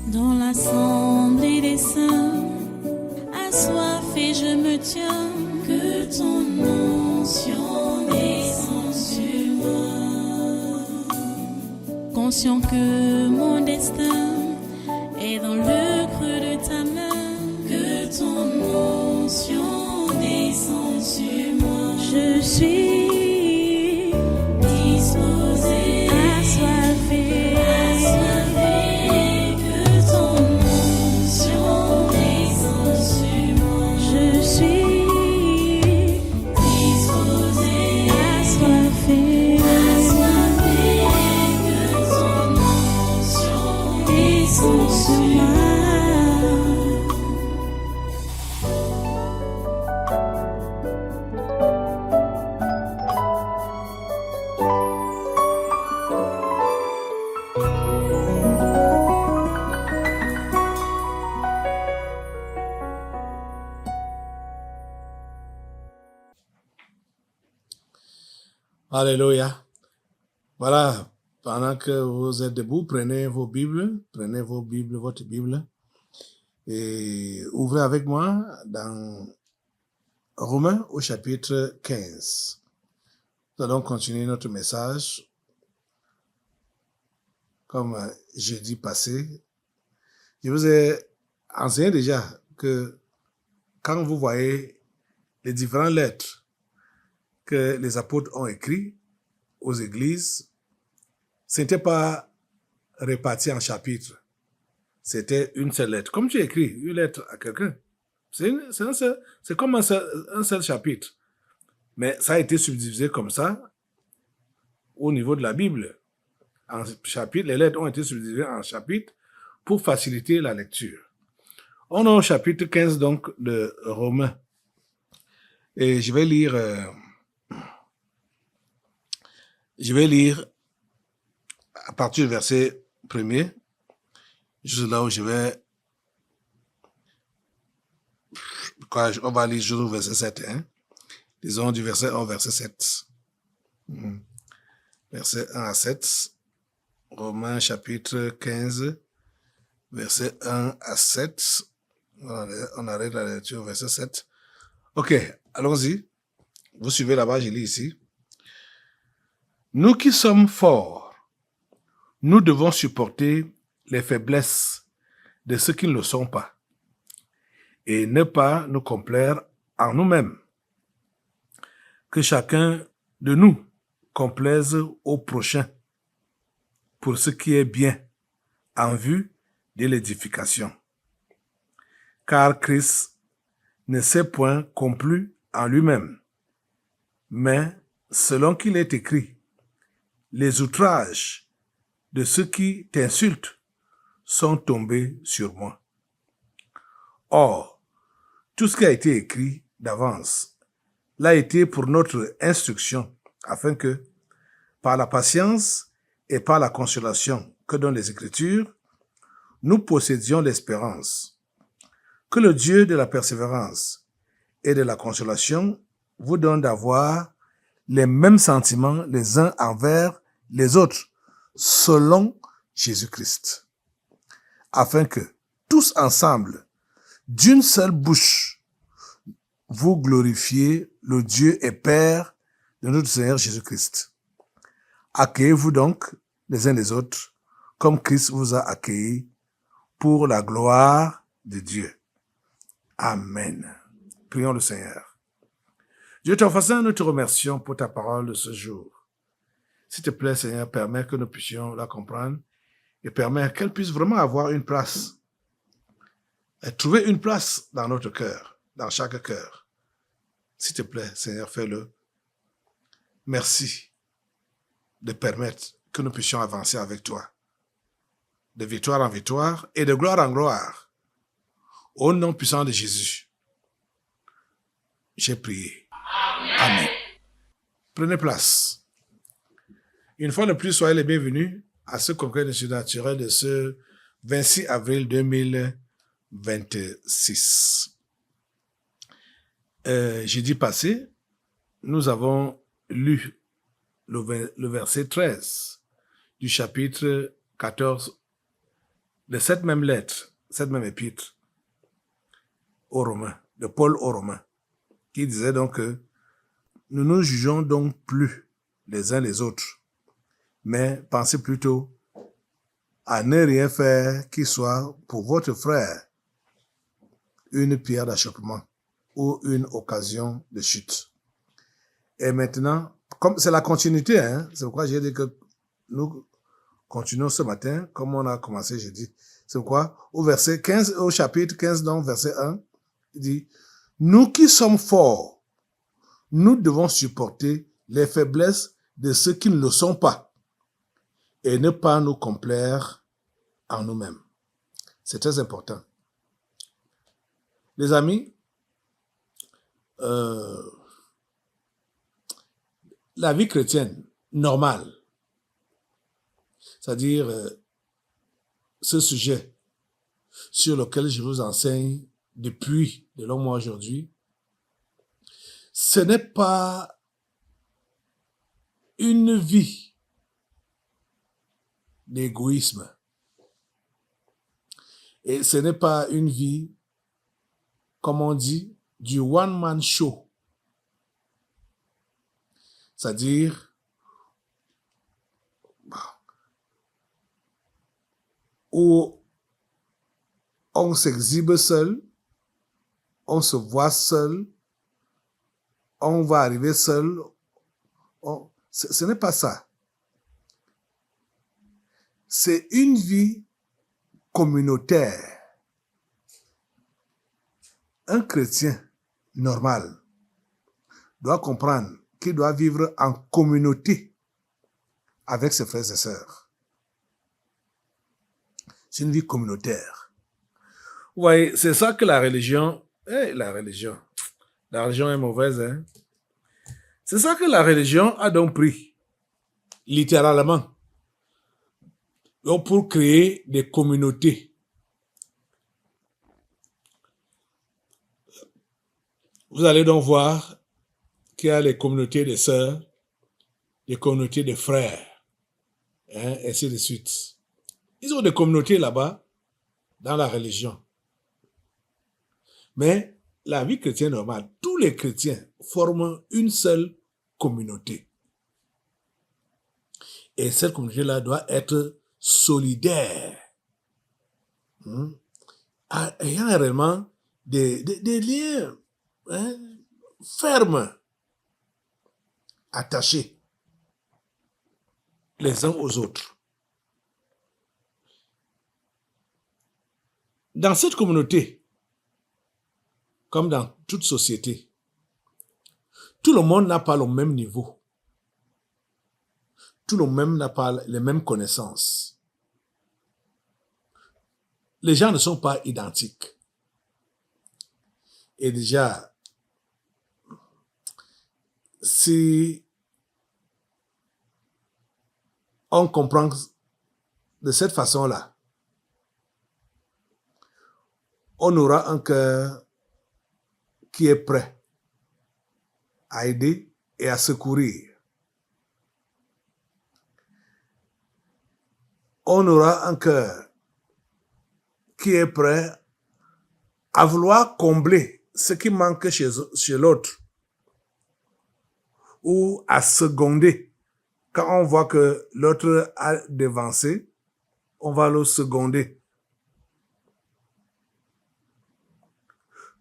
Dans l'assemblée des saints, assoiffé je me tiens, que ton onction descende sur moi. Conscient que mon destin est dans le creux de ta main, que ton onction descende sur moi. Je suis disposé, assoiffé, que ton onction descende sur moi. Je suis disposé, assoiffé, que ton onction descende sur moi. Alléluia. Voilà, pendant que vous êtes debout, prenez votre Bible, votre Bible, et ouvrez avec moi dans Romains au chapitre 15. Nous allons continuer notre message. Comme jeudi passé, je vous ai enseigné déjà que quand vous voyez les différentes lettres que les apôtres ont écrites aux églises, ce n'était pas réparti en chapitres. C'était une seule lettre. Comme tu écris une lettre à quelqu'un, c'est comme un seul chapitre. Mais ça a été subdivisé comme ça au niveau de la Bible. En chapitres, les lettres ont été subdivisées en chapitres pour faciliter la lecture. On est au chapitre 15 donc de Romains. Et je vais lire à partir du verset 1er, juste là où on va lire juste au verset 7. Disons du verset 1 au verset 7. Verset 1 à 7. Romains chapitre 15, verset 1 à 7. On arrête la lecture au verset 7. Ok, allons-y. Vous suivez là-bas, je lis ici. Nous qui sommes forts, nous devons supporter les faiblesses de ceux qui ne le sont pas et ne pas nous complaire en nous-mêmes. Que chacun de nous complaise au prochain pour ce qui est bien en vue de l'édification. Car Christ ne s'est point complu en lui-même, mais selon qu'il est écrit, les outrages de ceux qui t'insultent sont tombés sur moi. Or, tout ce qui a été écrit d'avance l'a été pour notre instruction, afin que, par la patience et par la consolation que donnent les Écritures, nous possédions l'espérance. Que le Dieu de la persévérance et de la consolation vous donne d'avoir les mêmes sentiments les uns envers les autres, selon Jésus-Christ, afin que, tous ensemble, d'une seule bouche, vous glorifiez le Dieu et Père de notre Seigneur Jésus-Christ. Accueillez-vous donc les uns les autres, comme Christ vous a accueillis, pour la gloire de Dieu. Amen. Prions le Seigneur. Dieu Tout-Puissant, nous te remercions pour ta parole de ce jour. S'il te plaît, Seigneur, permets que nous puissions la comprendre et permets qu'elle puisse vraiment avoir une place, et trouver une place dans notre cœur, dans chaque cœur. S'il te plaît, Seigneur, fais-le. Merci de permettre que nous puissions avancer avec toi, de victoire en victoire et de gloire en gloire. Au nom puissant de Jésus, j'ai prié. Amen. Prenez place. Une fois de plus, soyez les bienvenus à ce congrès de surnaturel de ce 26 avril 2026. Jeudi passé, nous avons lu le verset 13 du chapitre 14 de cette même lettre, cette même épître aux Romains, de Paul aux Romains, qui disait donc que nous ne jugeons donc plus les uns les autres, mais pensez plutôt à ne rien faire qui soit pour votre frère une pierre d'achoppement ou une occasion de chute. Et maintenant, comme c'est la continuité, c'est pourquoi j'ai dit que nous continuons ce matin, comme on a commencé, j'ai dit. C'est pourquoi au verset 15, au chapitre 15, donc verset 1, il dit, nous qui sommes forts, nous devons supporter les faiblesses de ceux qui ne le sont pas et ne pas nous complaire en nous-mêmes. C'est très important. Les amis, la vie chrétienne normale, c'est-à-dire ce sujet sur lequel je vous enseigne depuis de longs mois aujourd'hui, ce n'est pas une vie d'égoïsme. Et ce n'est pas une vie, comme on dit, du one-man show. C'est-à-dire où on s'exhibe seul, on se voit seul, on va arriver seul. Ce n'est pas ça. C'est une vie communautaire. Un chrétien normal doit comprendre qu'il doit vivre en communauté avec ses frères et sœurs. C'est une vie communautaire. Vous voyez, c'est ça que la religion est mauvaise, hein. C'est ça que la religion a donc pris, littéralement, donc pour créer des communautés. Vous allez donc voir qu'il y a les communautés de sœurs, les communautés de frères, ainsi de suite. Ils ont des communautés là-bas, dans la religion. Mais la vie chrétienne normale, tous les chrétiens forment une seule communauté. Et cette communauté-là doit être solidaire, ayant réellement des liens fermes, attachés les uns aux autres. Dans cette communauté, comme dans toute société, tout le monde n'a pas le même niveau. Tout le monde n'a pas les mêmes connaissances. Les gens ne sont pas identiques. Et déjà, si on comprend de cette façon-là, on aura un cœur qui est prêt à aider et à secourir. On aura un cœur qui est prêt à vouloir combler ce qui manque chez l'autre ou à seconder. Quand on voit que l'autre a dévancé, on va le seconder.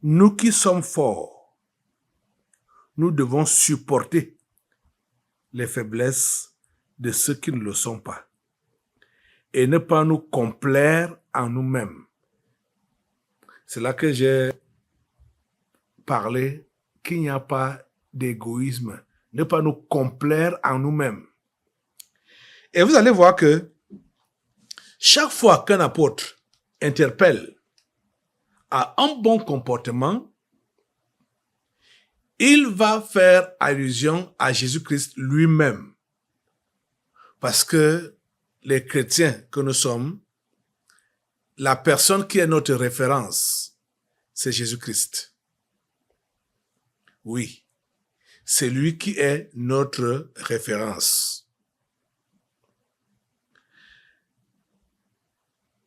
Nous qui sommes forts, nous devons supporter les faiblesses de ceux qui ne le sont pas et ne pas nous complaire en nous-mêmes. C'est là que j'ai parlé qu'il n'y a pas d'égoïsme, ne pas nous complaire en nous-mêmes. Et vous allez voir que chaque fois qu'un apôtre interpelle à un bon comportement, il va faire allusion à Jésus-Christ lui-même. Parce que les chrétiens que nous sommes, la personne qui est notre référence, c'est Jésus-Christ. Oui, c'est lui qui est notre référence.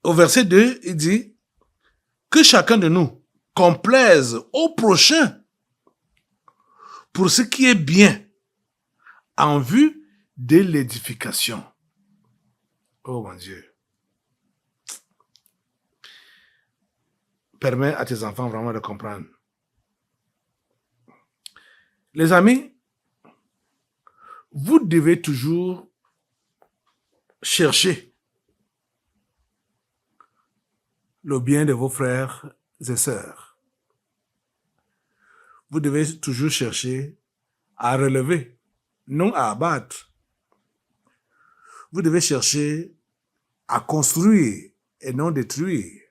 au verset 2, il dit que chacun de nous complaise au prochain pour ce qui est bien en vue de l'édification. Oh mon Dieu. Permets à tes enfants vraiment de comprendre. Les amis, vous devez toujours chercher le bien de vos frères et sœurs. Vous devez toujours chercher à relever, non à abattre. Vous devez chercher à construire et non détruire.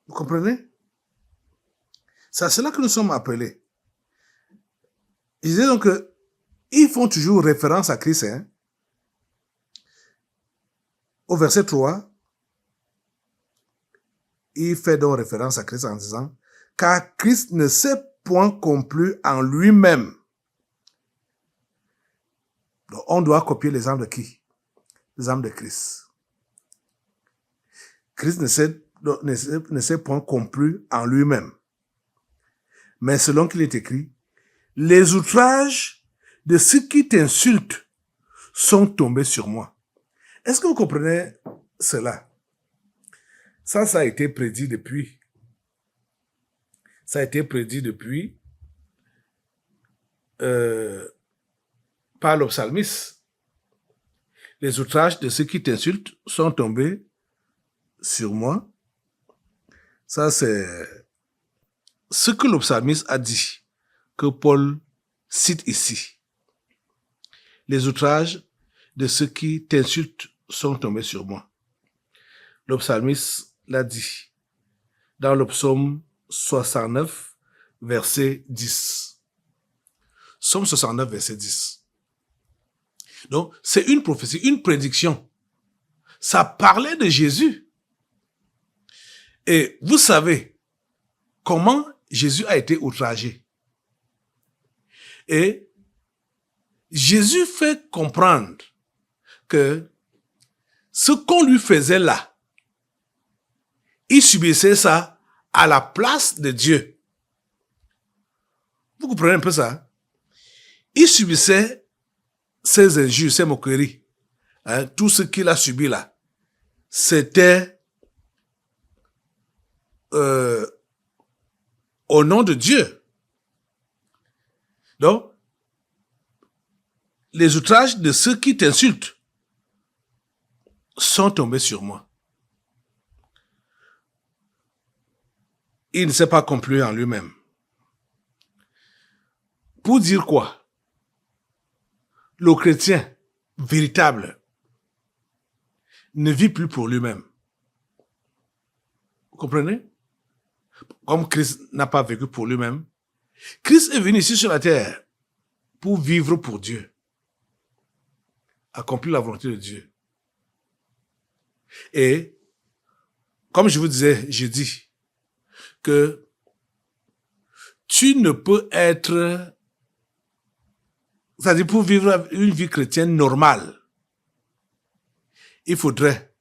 Vous comprenez? C'est à cela que nous sommes appelés. Je disais donc qu'ils font toujours référence à Christ. Hein? Au verset 3, il fait donc référence à Christ en disant « Car Christ ne s'est point complu en lui-même. » Donc, on doit copier l'exemple de qui? L'exemple de Christ. Christ ne s'est point complu en lui-même. Mais selon qu'il est écrit, « Les outrages de ceux qui t'insultent sont tombés sur moi. » Est-ce que vous comprenez cela? Ça a été prédit depuis. Ça a été prédit depuis par le psalmiste. Les outrages de ceux qui t'insultent sont tombés sur moi. Ça, c'est ce que le psalmiste a dit, que Paul cite ici. Les outrages de ceux qui t'insultent sont tombés sur moi. Le psalmiste l'a dit dans le psaume 69, verset 10. Psaume 69, verset 10. Donc, c'est une prophétie, une prédiction. Ça parlait de Jésus. Et vous savez comment Jésus a été outragé. Et Jésus fait comprendre que ce qu'on lui faisait là, il subissait ça à la place de Dieu. Vous comprenez un peu ça? Il subissait ces injures, ces moqueries. Hein, tout ce qu'il a subi là, c'était au nom de Dieu. Donc, les outrages de ceux qui t'insultent sont tombés sur moi. Il ne s'est pas complu en lui-même. Pour dire quoi? Le chrétien véritable ne vit plus pour lui-même. Vous comprenez? Comme Christ n'a pas vécu pour lui-même, Christ est venu ici sur la terre pour vivre pour Dieu. Accomplir la volonté de Dieu. Et, comme je vous disais jeudi, que tu ne peux être, c'est-à-dire pour vivre une vie chrétienne normale, il faudrait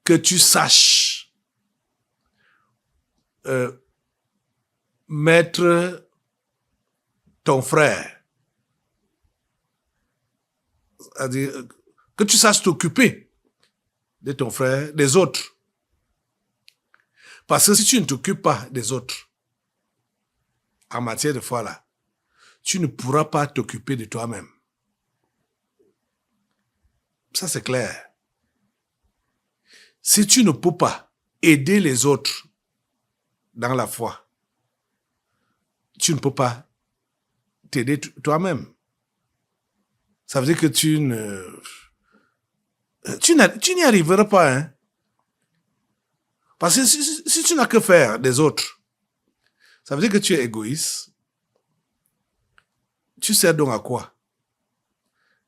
que tu saches mettre ton frère, c'est-à-dire que tu saches t'occuper de ton frère, des autres. Parce que si tu ne t'occupes pas des autres, en matière de foi là, tu ne pourras pas t'occuper de toi-même. Ça c'est clair. Si tu ne peux pas aider les autres dans la foi, tu ne peux pas t'aider toi-même. Ça veut dire que tu n'y arriveras pas, hein. Parce que si tu n'as que faire des autres, ça veut dire que tu es égoïste. Tu sers donc à quoi?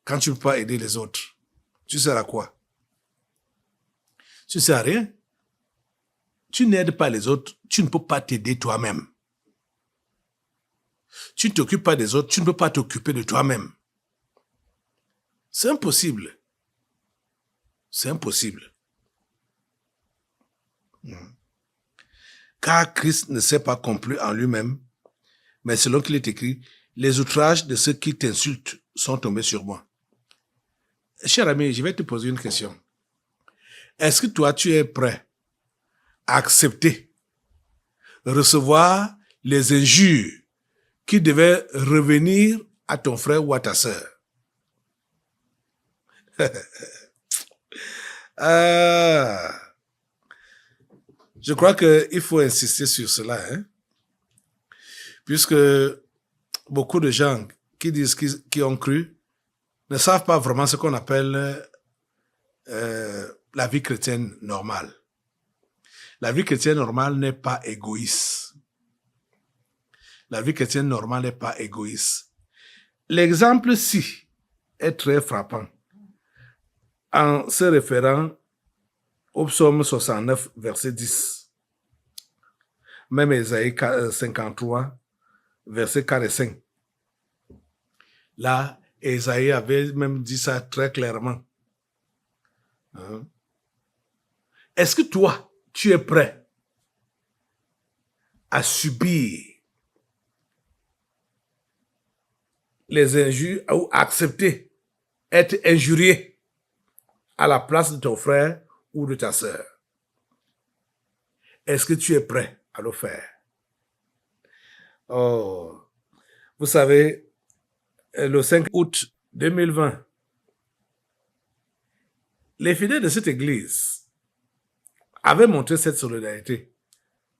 Quand tu ne peux pas aider les autres, tu sers à quoi? Tu ne sers à rien. Tu n'aides pas les autres, tu ne peux pas t'aider toi-même. Tu ne t'occupes pas des autres, tu ne peux pas t'occuper de toi-même. C'est impossible. C'est impossible. Car Christ ne s'est pas complu en lui-même, mais selon qu'il est écrit, les outrages de ceux qui t'insultent sont tombés sur moi. Cher ami, je vais te poser une question. Est-ce que toi, tu es prêt à accepter, recevoir les injures qui devaient revenir à ton frère ou à ta sœur? Je crois qu'il faut insister sur cela, hein? Puisque beaucoup de gens qui disent qu'ils ont cru ne savent pas vraiment ce qu'on appelle la vie chrétienne normale. La vie chrétienne normale n'est pas égoïste. La vie chrétienne normale n'est pas égoïste. L'exemple-ci est très frappant en se référant au psaume 69, verset 10. Même Ésaïe 53, verset 4 et 5. Là, Ésaïe avait même dit ça très clairement. Hein? Est-ce que toi, tu es prêt à subir les injures ou accepter être injurié à la place de ton frère ou de ta sœur? Est-ce que tu es prêt à le faire? Oh, vous savez, le 5 août 2020, les fidèles de cette église avaient montré cette solidarité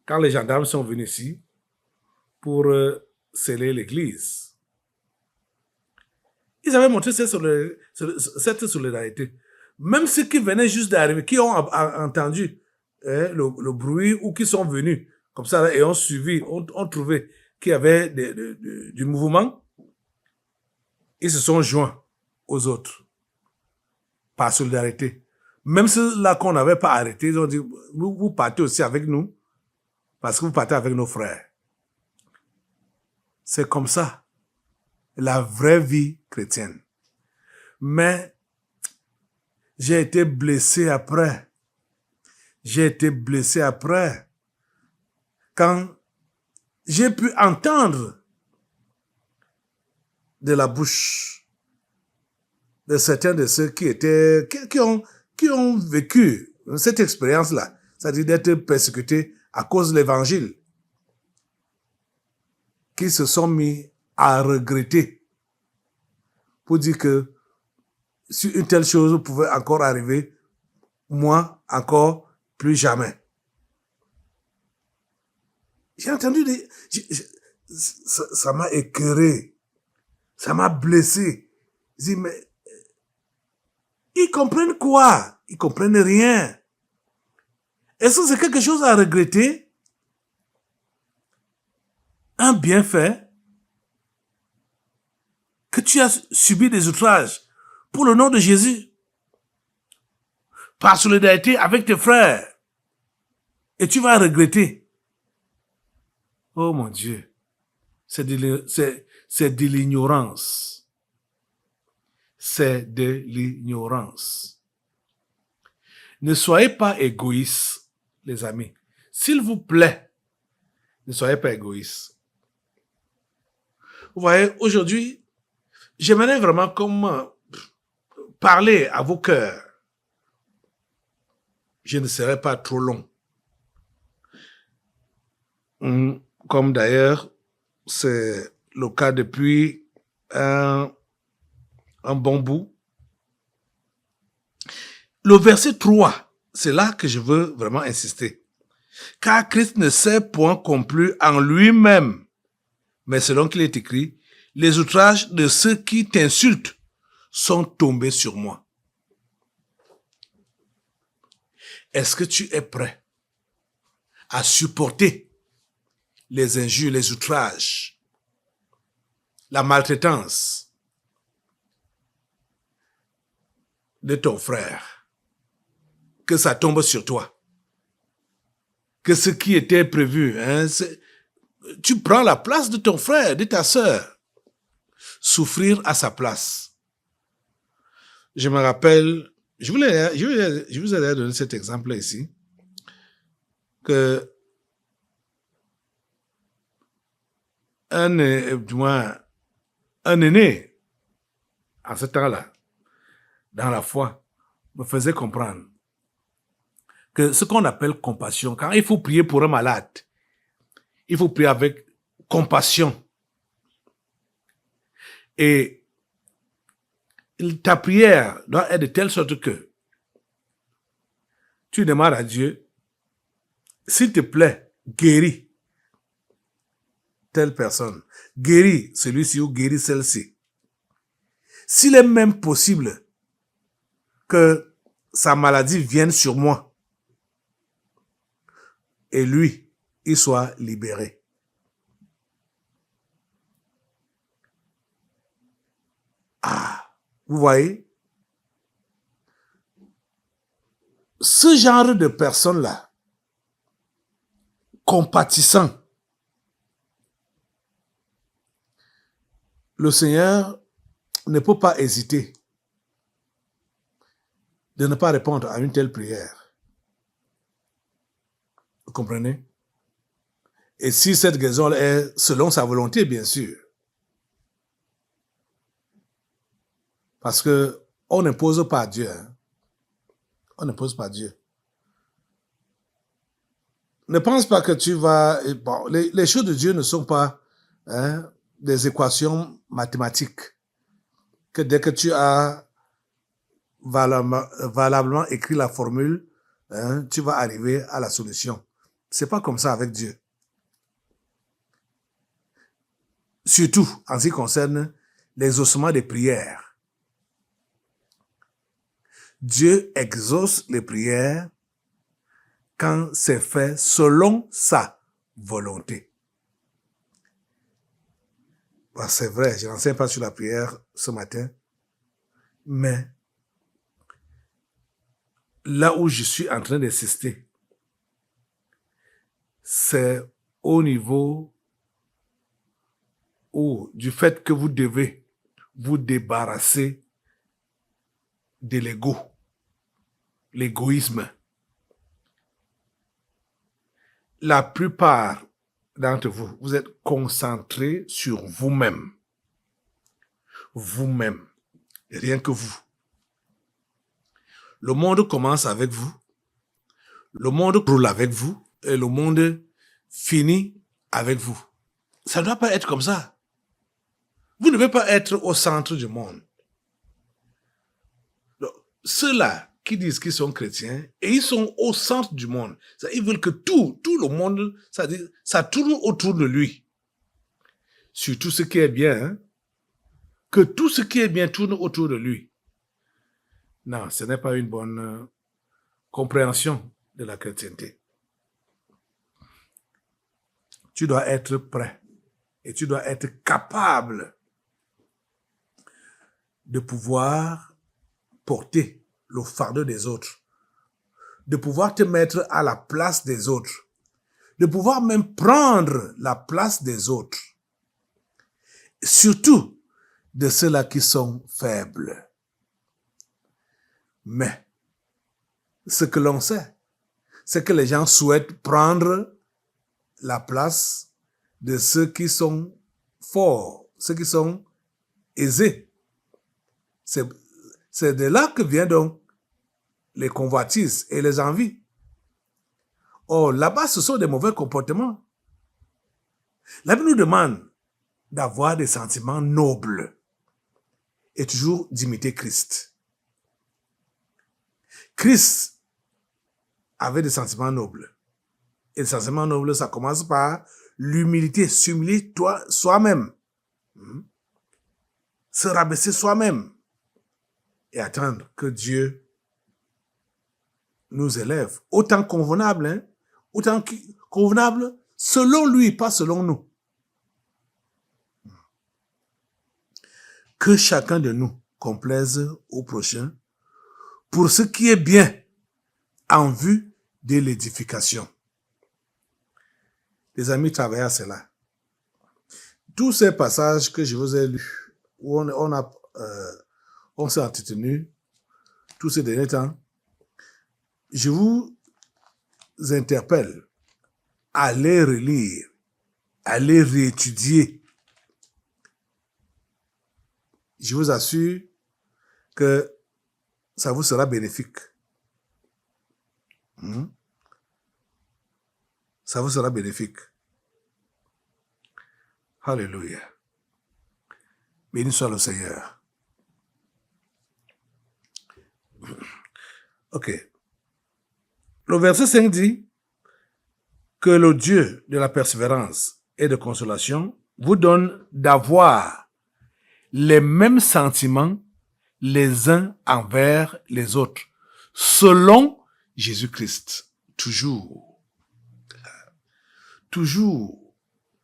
quand les gendarmes sont venus ici pour sceller l'église. Ils avaient montré cette solidarité. Même ceux qui venaient juste d'arriver, qui ont entendu le bruit ou qui sont venus comme ça et ont suivi, ont trouvé qu'il y avait du mouvement, ils se sont joints aux autres par solidarité. Même ceux-là qu'on n'avait pas arrêté, ils ont dit, vous partez aussi avec nous parce que vous partez avec nos frères. C'est comme ça, la vraie vie chrétienne. Mais j'ai été blessé après. J'ai été blessé après. Quand j'ai pu entendre de la bouche de certains de ceux qui ont vécu cette expérience-là, c'est-à-dire d'être persécutés à cause de l'évangile, qui se sont mis à regretter pour dire que si une telle chose pouvait encore arriver, moi, encore plus jamais. J'ai entendu ça m'a écœuré, ça m'a blessé. Je dis, mais ils comprennent quoi? Ils comprennent rien. Est-ce que c'est quelque chose à regretter? Un bienfait? Que tu as subi des outrages pour le nom de Jésus, par solidarité avec tes frères, et tu vas regretter. Oh mon Dieu, c'est de l'ignorance. C'est de l'ignorance. Ne soyez pas égoïstes, les amis. S'il vous plaît, ne soyez pas égoïstes. Vous voyez, aujourd'hui, j'aimerais vraiment parler à vos cœurs. Je ne serai pas trop long. Comme d'ailleurs, c'est le cas depuis un bon bout. Le verset 3, c'est là que je veux vraiment insister. Car Christ ne s'est point complu en lui-même, mais selon qu'il est écrit, les outrages de ceux qui t'insultent sont tombés sur moi. Est-ce que tu es prêt à supporter les injures, les outrages, la maltraitance de ton frère? Que ça tombe sur toi. Que ce qui était prévu, tu prends la place de ton frère, de ta sœur. Souffrir à sa place. Je me rappelle, je vous ai donné cet exemple ici, que un aîné, en ce temps-là, dans la foi, me faisait comprendre que ce qu'on appelle compassion, quand il faut prier pour un malade, il faut prier avec compassion. Et ta prière doit être de telle sorte que tu demandes à Dieu, s'il te plaît, guéris telle personne, guéris celui-ci ou guéris celle-ci. S'il est même possible que sa maladie vienne sur moi et lui, il soit libéré. Ah, vous voyez, ce genre de personnes-là, compatissant, le Seigneur ne peut pas hésiter de ne pas répondre à une telle prière. Vous comprenez? Et si cette guérison est selon sa volonté, bien sûr. Parce que on n'impose pas à Dieu. Hein? On n'impose pas à Dieu. Ne pense pas que tu vas... Bon, les choses de Dieu ne sont pas des équations mathématiques. Que dès que tu as valablement écrit la formule, tu vas arriver à la solution. C'est pas comme ça avec Dieu. Surtout en ce qui concerne l'exaucement des prières. Dieu exauce les prières quand c'est fait selon sa volonté. Bon, c'est vrai, je n'enseigne pas sur la prière ce matin, mais là où je suis en train d'insister, c'est au niveau du fait que vous devez vous débarrasser de l'ego, l'égoïsme. La plupart d'entre vous, vous êtes concentrés sur vous-même. Vous-même. Rien que vous. Le monde commence avec vous. Le monde roule avec vous. Et le monde finit avec vous. Ça ne doit pas être comme ça. Vous ne devez pas être au centre du monde. Donc, ceux-là qui disent qu'ils sont chrétiens, et ils sont au centre du monde. Ils veulent que tout le monde, ça tourne autour de lui. Sur tout ce qui est bien, hein? Que tout ce qui est bien tourne autour de lui. Non, ce n'est pas une bonne compréhension de la chrétienté. Tu dois être prêt et tu dois être capable de pouvoir porter le fardeau des autres, de pouvoir te mettre à la place des autres, de pouvoir même prendre la place des autres, surtout de ceux-là qui sont faibles. Mais ce que l'on sait, c'est que les gens souhaitent prendre la place de ceux qui sont forts, ceux qui sont aisés. C'est de là que viennent donc les convoitises et les envies. Or, là-bas, ce sont des mauvais comportements. La Bible nous demande d'avoir des sentiments nobles et toujours d'imiter Christ. Christ avait des sentiments nobles. Et les sentiments nobles, ça commence par l'humilité, s'humilier soi-même. Se rabaisser soi-même. Et attendre que Dieu nous élève. Autant convenable, hein? Autant convenable selon lui, pas selon nous. Que chacun de nous complaise au prochain pour ce qui est bien en vue de l'édification. Les amis, travaillez à cela. Tous ces passages que je vous ai lus, où on s'est entretenu, tous ces derniers temps, je vous interpelle à les relire, à les réétudier. Je vous assure que ça vous sera bénéfique. Ça vous sera bénéfique. Alléluia. Béni soit le Seigneur. Ok. Le verset 5 dit que le Dieu de la persévérance et de consolation vous donne d'avoir les mêmes sentiments les uns envers les autres, selon Jésus-Christ. Toujours. Toujours.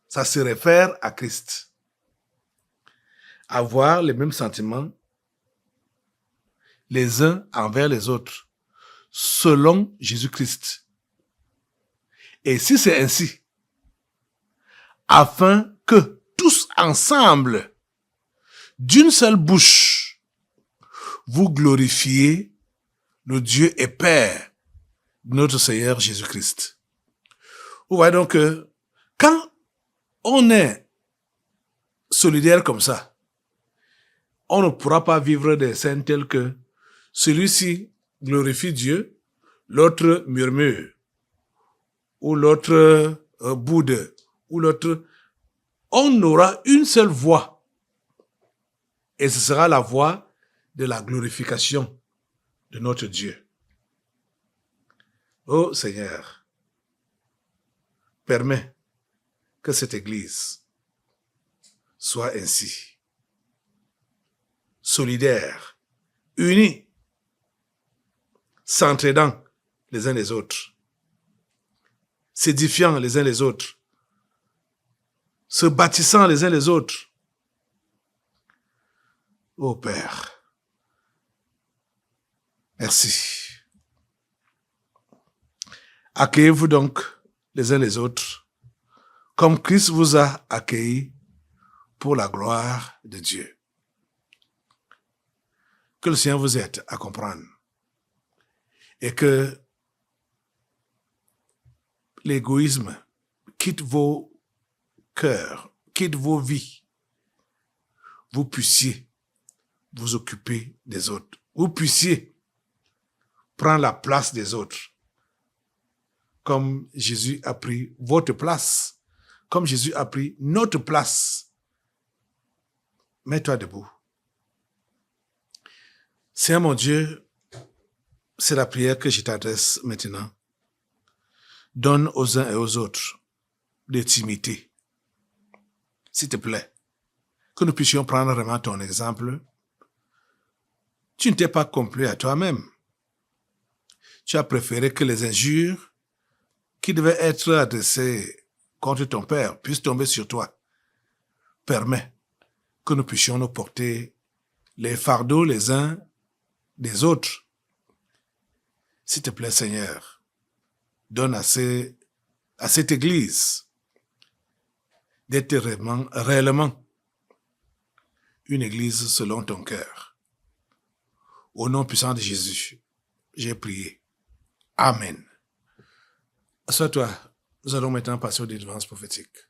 Ça se réfère à Christ. Avoir les mêmes sentiments les uns envers les autres, selon Jésus-Christ. Et si c'est ainsi, afin que tous ensemble, d'une seule bouche, vous glorifiez le Dieu et Père de notre Seigneur Jésus-Christ. Vous voyez donc que quand on est solidaire comme ça, on ne pourra pas vivre des scènes telles que celui-ci glorifie Dieu, l'autre murmure, ou l'autre boude, ou l'autre... On aura une seule voix, et ce sera la voix de la glorification de notre Dieu. Ô Seigneur, permets que cette Église soit ainsi, solidaire, unie, s'entraidant les uns les autres, s'édifiant les uns les autres, se bâtissant les uns les autres. Ô Père, merci. Accueillez-vous donc les uns les autres, comme Christ vous a accueillis pour la gloire de Dieu. Que le Seigneur vous aide à comprendre et que l'égoïsme quitte vos cœurs, quitte vos vies, vous puissiez vous occuper des autres, vous puissiez prendre la place des autres, comme Jésus a pris votre place, comme Jésus a pris notre place. Mets-toi debout. Seigneur mon Dieu, c'est la prière que je t'adresse maintenant. Donne aux uns et aux autres l'intimité. S'il te plaît, que nous puissions prendre vraiment ton exemple. Tu ne t'es pas complu à toi-même. Tu as préféré que les injures qui devaient être adressées contre ton Père puissent tomber sur toi. Permets que nous puissions nous porter les fardeaux les uns des autres. S'il te plaît, Seigneur, donne à cette Église d'être réellement une Église selon ton cœur. Au nom puissant de Jésus, j'ai prié. Amen. Assois-toi, nous allons maintenant passer aux délivrances prophétiques.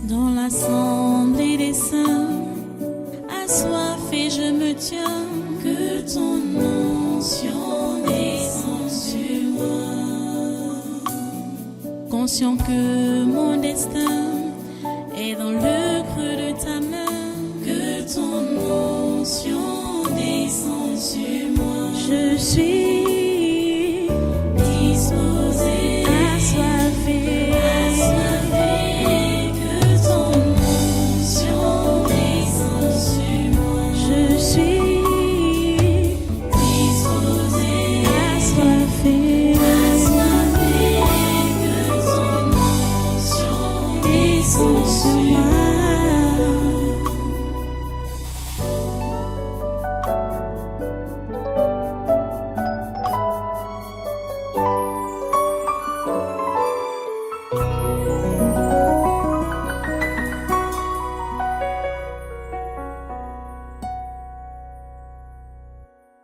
Dans l'assemblée des saints, assoiffé je me tiens, que ton onction descende sur moi. Conscient que mon destin